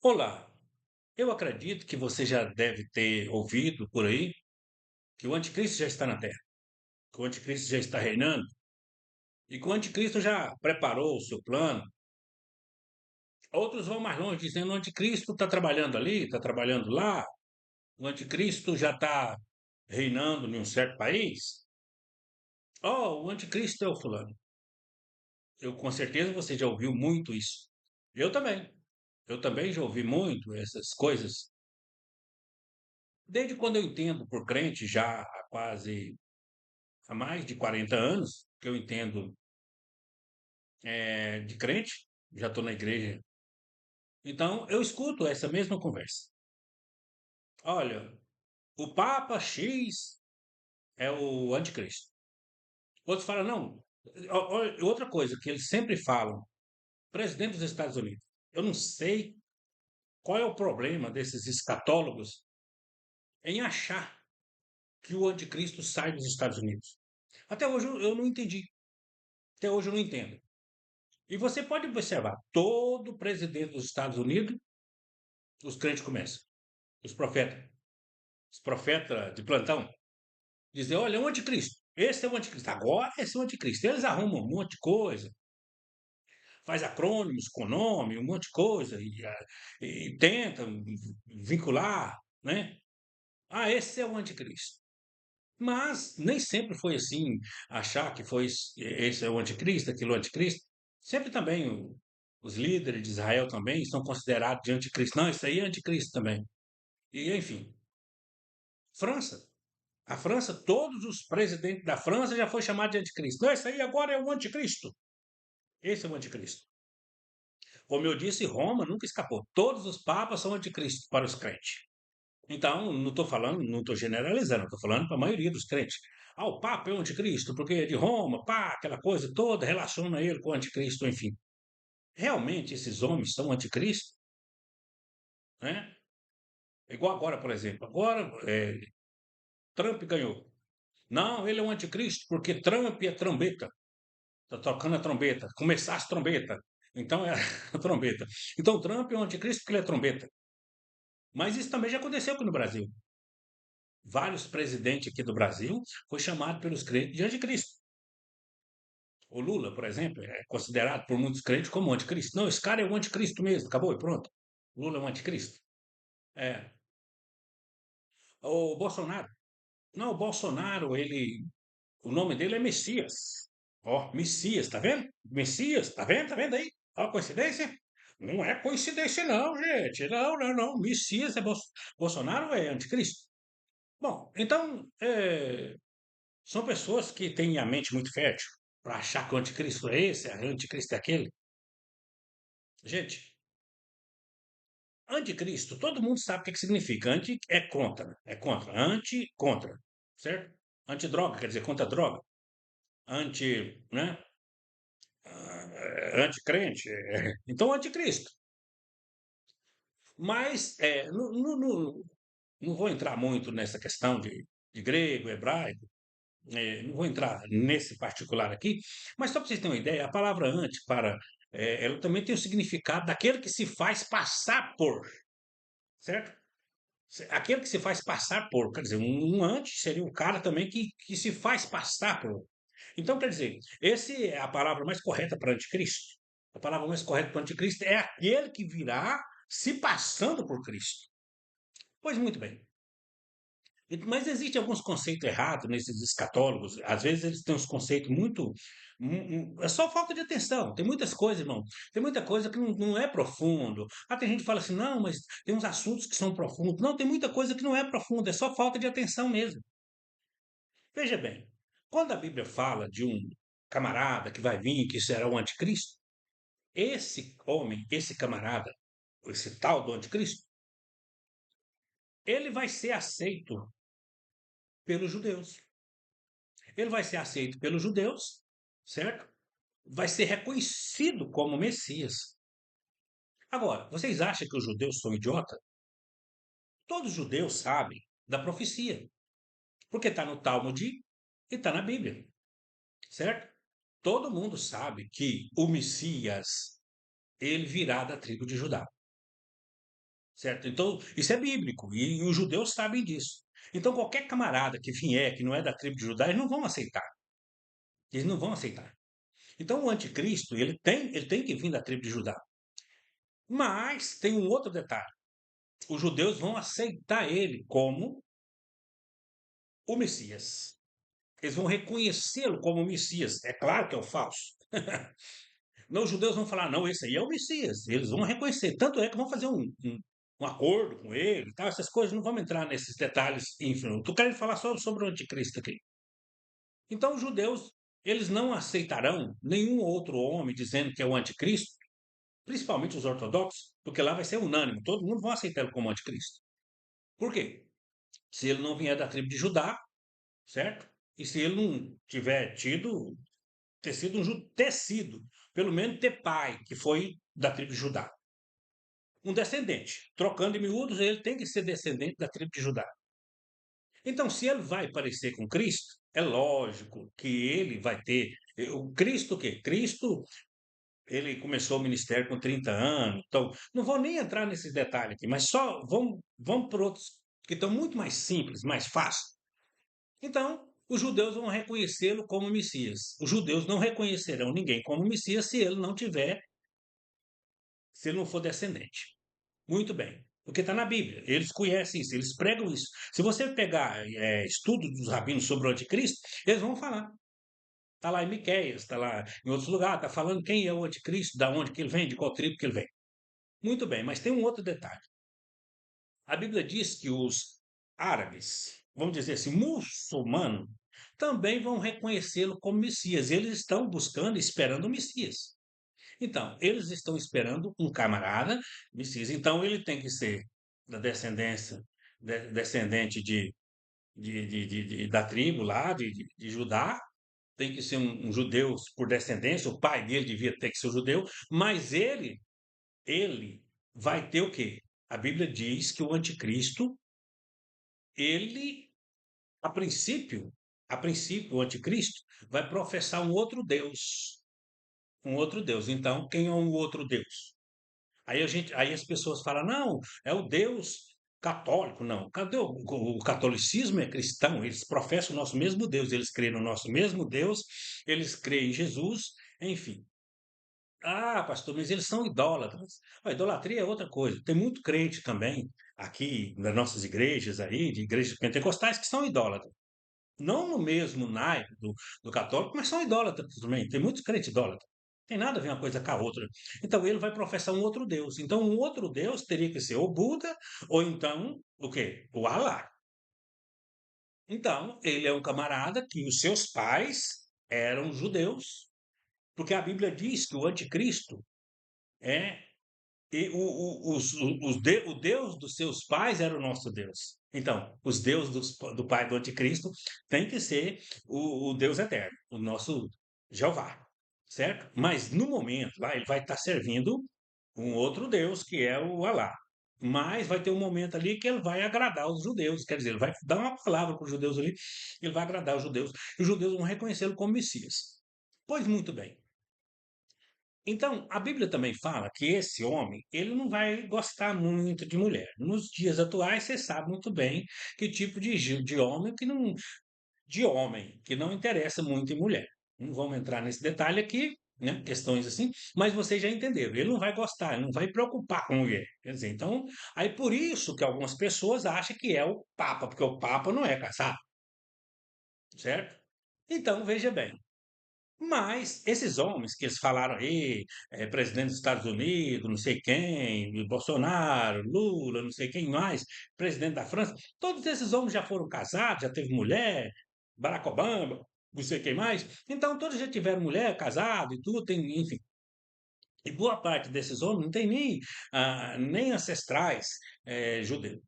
Olá, eu acredito que você já deve ter ouvido por aí que o anticristo já está na Terra, que o anticristo já está reinando e que o anticristo já preparou o seu plano. Outros vão mais longe, dizendo que o anticristo está trabalhando ali, está trabalhando lá, o anticristo já está reinando em um certo país. Oh, o anticristo é o fulano. Eu com certeza você já ouviu muito isso. Eu também. Eu também já ouvi muito essas coisas. Desde quando eu entendo por crente, já há mais de 40 anos que eu entendo de crente, já estou na igreja. Então, eu escuto essa mesma conversa. Olha, o Papa X é o anticristo. Outros falam, não. Outra coisa que eles sempre falam, presidente dos Estados Unidos. Eu não sei qual é o problema desses escatólogos em achar que o anticristo sai dos Estados Unidos. Até hoje eu não entendi. Até hoje eu não entendo. E você pode observar, todo presidente dos Estados Unidos, os crentes começam. Os profetas. Os profetas de plantão. Dizer, olha, é o anticristo. Esse é o anticristo. Agora esse é o anticristo. Eles arrumam um monte de coisa. Faz acrônimos com nome, um monte de coisa. E tentam vincular, né? Ah, esse é o anticristo. Mas nem sempre foi assim, achar que foi esse é o anticristo, aquilo é o anticristo. Sempre também os líderes de Israel também são considerados de anticristo. Não, isso aí é anticristo também. E enfim, França. A França, todos os presidentes da França já foi chamado de anticristo. Não, esse aí agora é o anticristo. Esse é o anticristo. Como eu disse, Roma nunca escapou. Todos os papas são anticristos para os crentes. Então, não estou falando, não estou generalizando, estou falando para a maioria dos crentes. Ah, o Papa é o anticristo, porque é de Roma, pá, aquela coisa toda, relaciona ele com o anticristo, enfim. Realmente esses homens são anticristo, né? Igual agora, por exemplo. Agora, Trump ganhou. Não, ele é um anticristo, porque Trump é trombeta. Tá tocando a trombeta, começar as trombetas. Então é a trombeta. Então o Trump é um anticristo porque ele é trombeta. Mas isso também já aconteceu aqui no Brasil. Vários presidentes aqui do Brasil foi chamado pelos crentes de anticristo. O Lula, por exemplo, é considerado por muitos crentes como anticristo. Não, esse cara é o anticristo mesmo, acabou e pronto. Lula é um anticristo. É. O Bolsonaro. Não, o Bolsonaro, o nome dele é Messias. Ó, Messias, tá vendo? Messias, tá vendo? Tá vendo aí? Ó, a coincidência? Não é coincidência, não, gente. Não, não, não. Messias é Bolsonaro é anticristo. Bom, então, são pessoas que têm a mente muito fértil para achar que o anticristo é esse, o anticristo é aquele. Gente, anticristo, todo mundo sabe o que significa. Anti é contra, é contra. Anti, contra, certo? Antidroga, quer dizer, contra a droga. Anti, né? Anticrente. Então, anticristo. Mas não vou entrar muito nessa questão de grego, hebraico, não vou entrar nesse particular aqui, mas só para vocês terem uma ideia, a palavra anti para ela também tem o significado daquele que se faz passar por, certo? Aquele que se faz passar por, quer dizer, um anti seria um cara também que se faz passar por. Então, quer dizer, esse é a palavra mais correta para anticristo. A palavra mais correta para anticristo é aquele que virá se passando por Cristo. Pois muito bem. Mas existem alguns conceitos errados nesses escatólogos. Às vezes eles têm uns conceitos muito. É só falta de atenção. Tem muitas coisas, irmão. Tem muita coisa que não é profundo. Ah, tem gente que fala assim, não, mas tem uns assuntos que são profundos. Não, tem muita coisa que não é profunda, é só falta de atenção mesmo. Veja bem, quando a Bíblia fala de um camarada que vai vir, que será o anticristo, esse homem, esse camarada, esse tal do anticristo, ele vai ser aceito pelos judeus. Ele vai ser aceito pelos judeus, certo? Vai ser reconhecido como Messias. Agora, vocês acham que os judeus são idiotas? Todos os judeus sabem da profecia, porque está no Talmud e está na Bíblia, certo? Todo mundo sabe que o Messias, ele virá da tribo de Judá. certo? Então, isso é bíblico e os judeus sabem disso. Então, qualquer camarada que vier, que não é da tribo de Judá, eles não vão aceitar. Eles não vão aceitar. Então, o anticristo, ele tem que vir da tribo de Judá. Mas tem um outro detalhe. Os judeus vão aceitar ele como o Messias. Eles vão reconhecê-lo como o Messias. É claro que é o falso. Não, os judeus vão falar, não, esse aí é o Messias. Eles vão reconhecer. Tanto é que vão fazer um acordo com ele, e tal, essas coisas. Não vamos entrar nesses detalhes ínfimos. Estou querendo falar só sobre o anticristo aqui. Então, os judeus, eles não aceitarão nenhum outro homem dizendo que é o anticristo, principalmente os ortodoxos, porque lá vai ser unânime. Todo mundo vai aceitar ele como anticristo. Por quê? Se ele não vier da tribo de Judá, certo? E se ele não tiver ter sido ter sido, pelo menos ter pai, que foi da tribo de Judá. Um descendente. Trocando em miúdos, ele tem que ser descendente da tribo de Judá. Então, se ele vai parecer com Cristo, é lógico que ele vai ter. O Cristo o quê? Cristo, ele começou o ministério com 30 anos. Então, não vou nem entrar nesses detalhes aqui, mas só vamos por outros que estão muito mais simples, mais fáceis. Então, os judeus vão reconhecê-lo como Messias. Os judeus não reconhecerão ninguém como Messias se ele não for descendente. Muito bem. Porque está na Bíblia. Eles conhecem isso, eles pregam isso. Se você pegar estudo dos rabinos sobre o anticristo, eles vão falar. Está lá em Miqueias, está lá em outros lugares, está falando quem é o anticristo, da onde que ele vem, de qual tribo que ele vem. Muito bem, mas tem um outro detalhe. A Bíblia diz que os árabes, vamos dizer assim, muçulmanos, também vão reconhecê-lo como Messias. Eles estão buscando, esperando o Messias. Então, eles estão esperando um camarada Messias. Então, ele tem que ser da descendência, descendente da tribo lá, de Judá, tem que ser um judeu por descendência, o pai dele devia ter que ser judeu, mas ele vai ter o quê? A Bíblia diz que o anticristo, ele, a princípio, o anticristo vai professar um outro Deus. Um outro Deus. Então, quem é um outro Deus? Aí as pessoas falam, não, é o Deus católico. Não, cadê o catolicismo é cristão, eles professam o nosso mesmo Deus, eles creem no nosso mesmo Deus, eles creem em Jesus, enfim. Ah, pastor, mas eles são idólatras. A idolatria é outra coisa. Tem muito crente também aqui nas nossas igrejas aí, de igrejas pentecostais, que são idólatras. Não no mesmo naipe do católico, mas são idólatras também. Tem muitos crentes idólatras. Tem nada a ver uma coisa com a outra. Então ele vai professar um outro Deus. Então um outro Deus teria que ser o Buda ou então o quê? O Alá. Então ele é um camarada que os seus pais eram judeus, porque a Bíblia diz que o anticristo é o Deus dos seus pais era o nosso Deus. Então, os deuses do pai do anticristo tem que ser o Deus eterno, o nosso Jeová, certo? Mas no momento lá ele vai estar servindo um outro Deus que é o Alá. Mas vai ter um momento ali que ele vai agradar os judeus, quer dizer, ele vai dar uma palavra para os judeus ali, ele vai agradar os judeus, e os judeus vão reconhecê-lo como Messias. Pois muito bem. Então, a Bíblia também fala que esse homem, ele não vai gostar muito de mulher. Nos dias atuais, você sabe muito bem que tipo de homem que não interessa muito em mulher. Não vamos entrar nesse detalhe aqui, né? Questões assim, mas vocês já entenderam. Ele não vai gostar, ele não vai preocupar com mulher. Quer dizer, então, aí por isso que algumas pessoas acham que é o Papa, porque o Papa não é casado, certo? Então, veja bem. Mas esses homens que eles falaram aí, presidente dos Estados Unidos, não sei quem, Bolsonaro, Lula, não sei quem mais, presidente da França, todos esses homens já foram casados, já teve mulher, Barack Obama, não sei quem mais. Então todos já tiveram mulher, casado e tudo, tem, enfim. E boa parte desses homens não tem nem ancestrais judeus.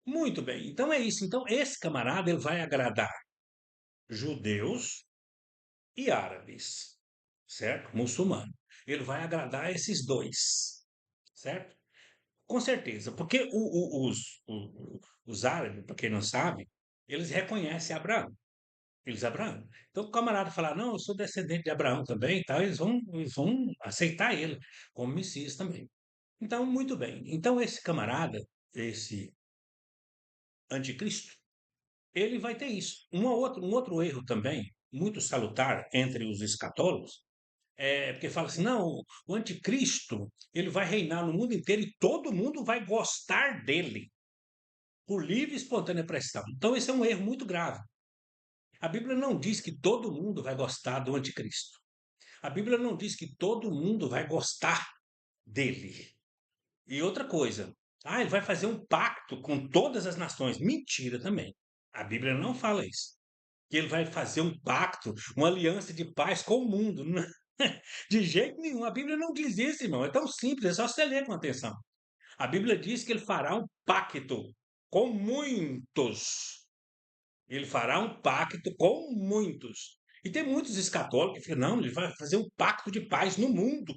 Muito bem, então é isso. Então esse camarada ele vai agradar judeus e árabes, certo? Muçulmano. Ele vai agradar esses dois, certo? Com certeza, porque os árabes, para quem não sabe, eles reconhecem Abraão. Eles Abraão. Então, o camarada falar, não, eu sou descendente de Abraão também, e tal, eles vão aceitar ele como Messias também. Então, muito bem. Então, esse camarada, esse anticristo, ele vai ter isso. Um outro erro também, muito salutar entre os escatólogos, é porque fala assim, não, o anticristo, ele vai reinar no mundo inteiro e todo mundo vai gostar dele, por livre e espontânea pressão. Então, esse é um erro muito grave. A Bíblia não diz que todo mundo vai gostar do anticristo. A Bíblia não diz que todo mundo vai gostar dele. E outra coisa, ele vai fazer um pacto com todas as nações. Mentira também. A Bíblia não fala isso. Que ele vai fazer um pacto, uma aliança de paz com o mundo. De jeito nenhum. A Bíblia não diz isso, irmão. É tão simples, é só você ler com atenção. A Bíblia diz que ele fará um pacto com muitos. Ele fará um pacto com muitos. E tem muitos escatólogos que falam, não, ele vai fazer um pacto de paz no mundo.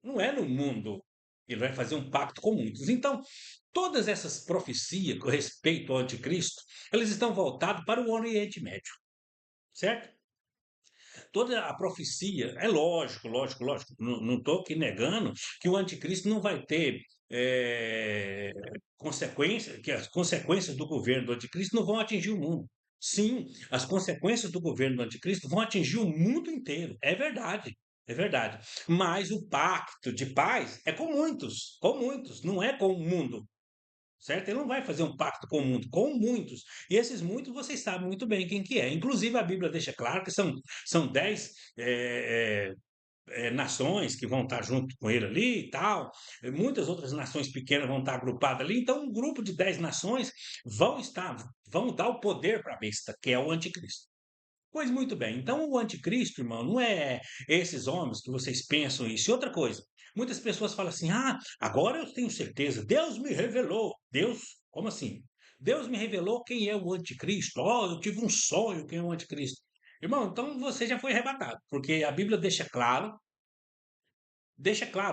Não é no mundo. Ele vai fazer um pacto com muitos. Então, todas essas profecias com respeito ao anticristo, elas estão voltadas para o Oriente Médio, certo? Toda a profecia, é lógico, lógico, lógico, não estou aqui negando que o anticristo não vai ter consequências, que as consequências do governo do anticristo não vão atingir o mundo. Sim, as consequências do governo do anticristo vão atingir o mundo inteiro, é verdade. É verdade. Mas o pacto de paz é com muitos, não é com o mundo. Certo? Ele não vai fazer um pacto com o mundo, com muitos. E esses muitos vocês sabem muito bem quem que é. Inclusive a Bíblia deixa claro que são 10 nações que vão estar junto com ele ali e tal. Muitas outras nações pequenas vão estar agrupadas ali. Então um grupo de 10 nações vão dar o poder para a besta, que é o anticristo. Pois muito bem. Então, o anticristo, irmão, não é esses homens que vocês pensam isso. E outra coisa, muitas pessoas falam assim: agora eu tenho certeza, Deus me revelou. Deus, como assim? Deus me revelou quem é o anticristo. Oh, eu tive um sonho quem é o anticristo. Irmão, então você já foi arrebatado, porque a Bíblia deixa claro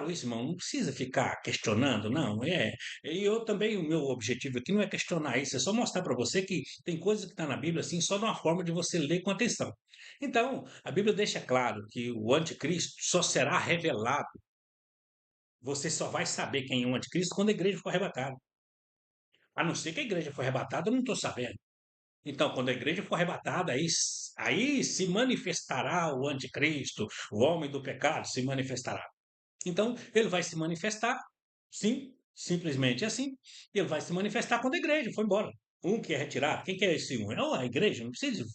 isso, irmão. Não precisa ficar questionando, não. E eu também, o meu objetivo aqui não é questionar isso, é só mostrar para você que tem coisa que está na Bíblia assim, só de uma forma de você ler com atenção. Então, a Bíblia deixa claro que o anticristo só será revelado. Você só vai saber quem é o anticristo quando a igreja for arrebatada. A não ser que a igreja for arrebatada, eu não estou sabendo. Então, quando a igreja for arrebatada, aí se manifestará o anticristo, o homem do pecado se manifestará. Então, ele vai se manifestar, sim, simplesmente assim. Ele vai se manifestar quando a igreja for embora. Um que é retirado. Quem que é esse um? É a igreja, não precisa.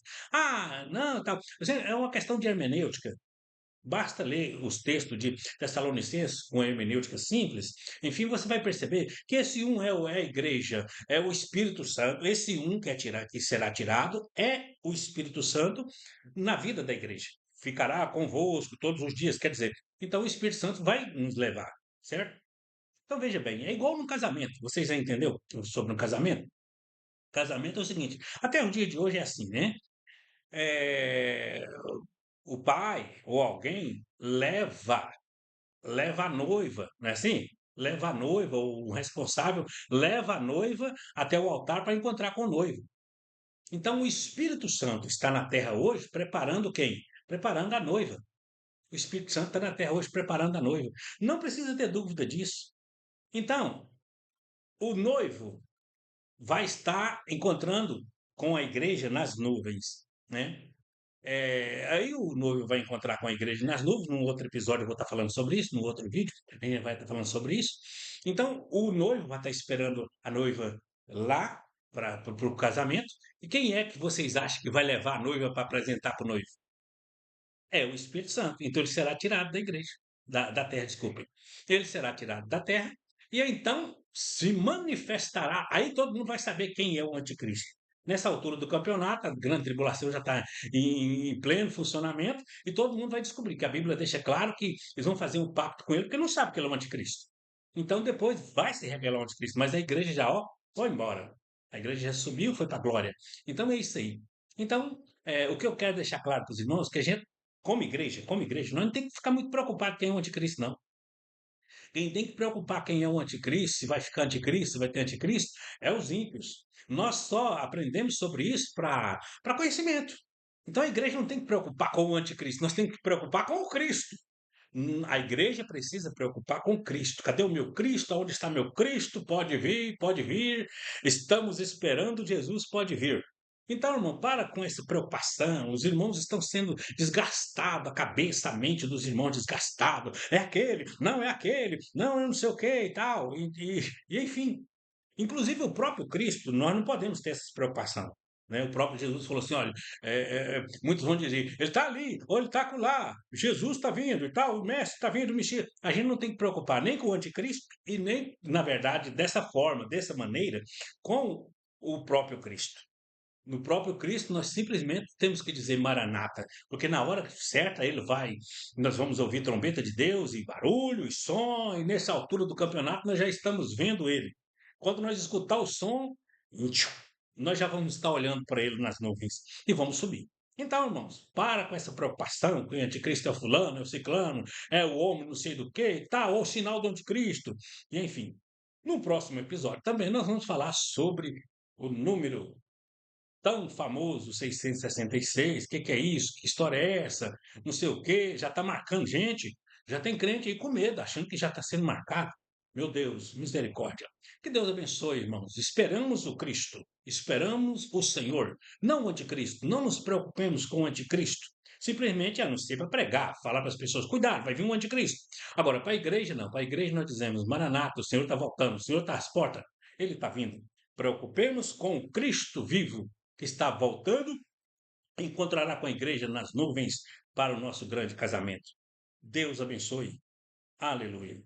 Não, tal. É uma questão de hermenêutica. Basta ler os textos de Tessalonicenses com hermenêutica simples. Enfim, você vai perceber que esse um é a igreja, é o Espírito Santo. Esse um que será tirado é o Espírito Santo na vida da igreja. Ficará convosco todos os dias. Quer dizer, então o Espírito Santo vai nos levar, certo? Então veja bem, é igual no casamento. Vocês já entenderam sobre um casamento? Casamento é o seguinte: até o dia de hoje é assim, né? É, o pai ou alguém leva a noiva, não é assim? Leva a noiva, o responsável leva a noiva até o altar para encontrar com o noivo. Então o Espírito Santo está na terra hoje preparando quem? Preparando a noiva. O Espírito Santo está na terra hoje preparando a noiva. Não precisa ter dúvida disso. Então, o noivo vai estar encontrando com a igreja nas nuvens, né? Aí o noivo vai encontrar com a igreja nas nuvens, num outro episódio eu vou estar falando sobre isso, num outro vídeo também vai estar falando sobre isso. Então, o noivo vai estar esperando a noiva lá para o casamento. E quem é que vocês acham que vai levar a noiva para apresentar para o noivo? É o Espírito Santo. Então, ele será tirado da igreja, da terra, desculpem. Ele será tirado da terra e aí, então se manifestará. Aí todo mundo vai saber quem é o anticristo. Nessa altura do campeonato, a grande tribulação já está em pleno funcionamento e todo mundo vai descobrir que a Bíblia deixa claro que eles vão fazer um pacto com ele porque não sabe que ele é o anticristo. Então depois vai se revelar o anticristo, mas a igreja já foi embora. A igreja já subiu, foi para a glória. Então é isso aí. Então, o que eu quero deixar claro para os irmãos é que a gente, como igreja, nós não tem que ficar muito preocupado quem é o anticristo, não. Quem tem que preocupar quem é o anticristo, se vai ficar anticristo, se vai ter anticristo, é os ímpios. Nós só aprendemos sobre isso para conhecimento. Então a igreja não tem que preocupar com o anticristo, nós temos que preocupar com o Cristo. A igreja precisa preocupar com Cristo. Cadê o meu Cristo? Onde está meu Cristo? Pode vir, pode vir. Estamos esperando Jesus, pode vir. Então, irmão, para com essa preocupação. Os irmãos estão sendo desgastados, a cabeça, a mente dos irmãos desgastado. É aquele, não é aquele, não é não sei o que e tal. Enfim, inclusive o próprio Cristo, nós não podemos ter essa preocupação. Né? O próprio Jesus falou assim: olha, muitos vão dizer, ele está ali, ou ele está lá, Jesus está vindo e tal, o Mestre está vindo, o Messias. A gente não tem que preocupar nem com o anticristo e nem, na verdade, dessa forma, dessa maneira, com o próprio Cristo. No próprio Cristo, nós simplesmente temos que dizer Maranata, porque na hora certa ele vai, nós vamos ouvir trombeta de Deus e barulho e som, e nessa altura do campeonato nós já estamos vendo ele. Quando nós escutar o som, nós já vamos estar olhando para ele nas nuvens e vamos subir. Então, irmãos, para com essa preocupação que o anticristo é o fulano, é o ciclano, é o homem não sei do que, tá, ou o sinal do anticristo, e enfim. No próximo episódio também nós vamos falar sobre o número tão famoso 666, que é isso? Que história é essa? Não sei o quê, já está marcando gente, já tem crente aí com medo, achando que já está sendo marcado. Meu Deus, misericórdia. Que Deus abençoe, irmãos. Esperamos o Cristo, esperamos o Senhor, não o anticristo. Não nos preocupemos com o anticristo. Simplesmente anunciar para pregar, falar para as pessoas, cuidado, vai vir um anticristo. Agora, para a igreja, não. Para a igreja nós dizemos, Maranata, o Senhor está voltando, o Senhor está às portas, Ele está vindo. Preocupemos com o Cristo vivo, que está voltando, encontrará com a igreja nas nuvens para o nosso grande casamento. Deus abençoe. Aleluia.